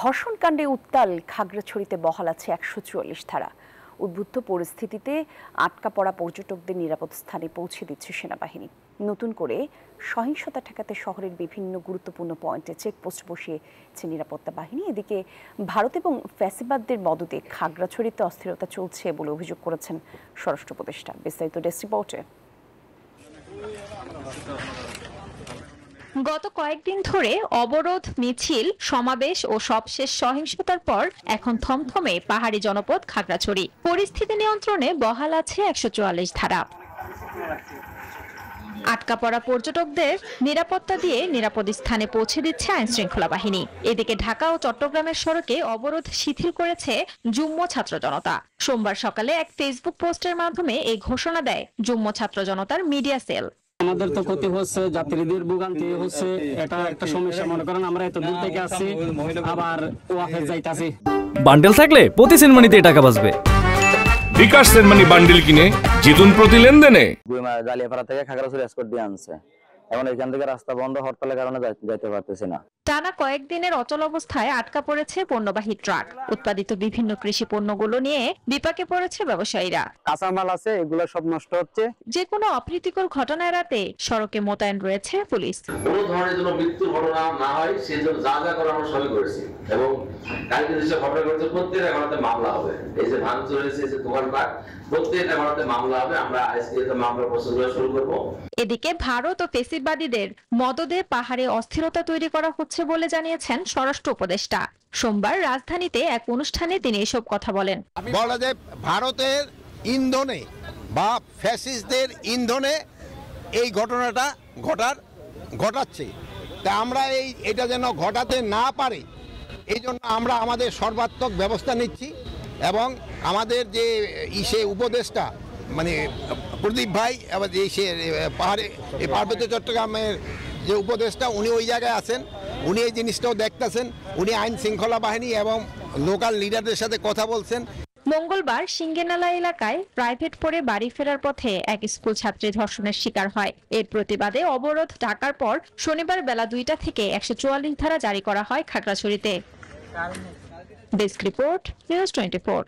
ধর্ষণ কাণ্ডে উত্তাল খাগড়াছড়িতে বহাল আছে ১৪৪ ধারা। উদ্বুদ্ধ পরিস্থিতিতে আটকা পড়া পর্যটকদের নিরাপদ স্থানে পৌঁছে দিচ্ছে সেনাবাহিনী। নতুন করে সহিংসতা ঠেকাতে শহরের বিভিন্ন গুরুত্বপূর্ণ পয়েন্টে চেকপোস্ট বসিয়েছে নিরাপত্তা বাহিনী। এদিকে ভারত এবং ফ্যাসিবাদদের মদদে খাগড়াছড়িতে অস্থিরতা চলছে বলে অভিযোগ করেছেন স্বরাষ্ট্র উপদেষ্টা। বিস্তারিত ডেস্ক রিপোর্টে। গত কয়েকদিন ধরে অবরোধ, মিছিল, সমাবেশ ও সবশেষ সহিংসতার পর এখন থমথমে পাহাড়ি জনপদ খাগড়াছড়ি। পরিস্থিতি নিয়ন্ত্রণে বহাল আছে ১৪৪ ধারা। আটকা পড়া পর্যটকদের নিরাপত্তা দিয়ে নিরাপদ স্থানে পৌঁছে দিচ্ছে আইনশৃঙ্খলা বাহিনী। এদিকে ঢাকা ও চট্টগ্রামের সড়কে অবরোধ শিথিল করেছে যুগ্ম ছাত্র জনতা। সোমবার সকালে এক ফেসবুক পোস্টের মাধ্যমে এই ঘোষণা দেয় যুগ্ম ছাত্র জনতার মিডিয়া সেল। আমাদের তো ক্ষতি হচ্ছে, যাত্রীদের ভোগান্তি হচ্ছে, এটা একটা সমস্যা। মনে করেন আমরা এত দূর থেকে আসছি, আবার ওয়াফে যাইতাছি। বান্ডেল থাকলে প্রতি সেনমানিতে টাকা বাঁচবে। বিকাশ সেনমানি বান্ডেল কিনে জিতুন প্রতি লেনদেনে। জালিয়াপাড়া থেকে খাগড়াছড়ি এসকর্ট দিয়ে আনছে, এখন এখান থেকে রাস্তা বন্ধ, হরতালের কারণে যাইতে পারতেছি না। টানা কয়েকদিনের অচল অবস্থায় আটকা পড়েছে পণ্যবাহী ট্রাক। উৎপাদিত বিভিন্ন কৃষি পণ্যগুলো নিয়ে বিপাকে পড়েছে ব্যবসায়ীরা। কাঁচামাল আছে, এগুলো সব নষ্ট হচ্ছে। যে কোনো অপ্রীতিকর ঘটনা এড়াতে সড়কে মোতায়েন রয়েছে পুলিশ। কোনো ধরনের জন্য মৃত্যুর ঘটনা না হয় সেজন্য যা যা করা আমরা সবই করেছি, এবং কালকে যেসব ঘটনা ঘটেছে প্রত্যেকটা ঘটনাতে মামলা হবে। এই যে ভাঙচুর হয়েছে, যে দোকানপাট, প্রত্যেকটা ঘটনাতে মামলা হবে। আমরা আজকে মামলা প্রসেসগুলো শুরু করব। এদিকে ভারত ও ফ্যাসিবাদীদের মদদে পাহাড়ে অস্থিরতা তৈরি করা হচ্ছে বলে জানিয়েছেন স্বরাষ্ট্র উপদেষ্টা। সোমবার রাজধানীতে এক অনুষ্ঠানে তিনি এসব কথা বলেন। বলা যায় ভারতের ইন্ধনে বা ফ্যাসিস্টদের ইন্ধনে এই ঘটনাটা ঘটাচ্ছে। তা আমরা এটা যেন ঘটাতে না পারে, এই জন্য আমরা আমাদের সর্বাত্মক ব্যবস্থা নিচ্ছি। এবং আমাদের যে উপদেষ্টা মানে প্রদীপ ভাই, আবার পার্বত্য চট্টগ্রামের যে উপদেষ্টা, উনি ওই জায়গায় আছেন, উনি এই জিনিসটাও দেখতেছেন। উনি আইন শৃঙ্খলা বাহিনী এবং লোকাল লিডারদের সাথে কথা বলছেন। মঙ্গলবার সিঙ্গেনালা এলাকায় প্রাইভেট পড়ে বাড়ি ফেরার পথে এক স্কুল ছাত্রী ধর্ষণের শিকার হয়। এর প্রতিবাদে অবরোধ ডাকার পর শনিবার বেলা ২টা থেকে ১৪৪ ধারা জারি করা হয় খাগড়াছড়িতে। Desk report, news 24।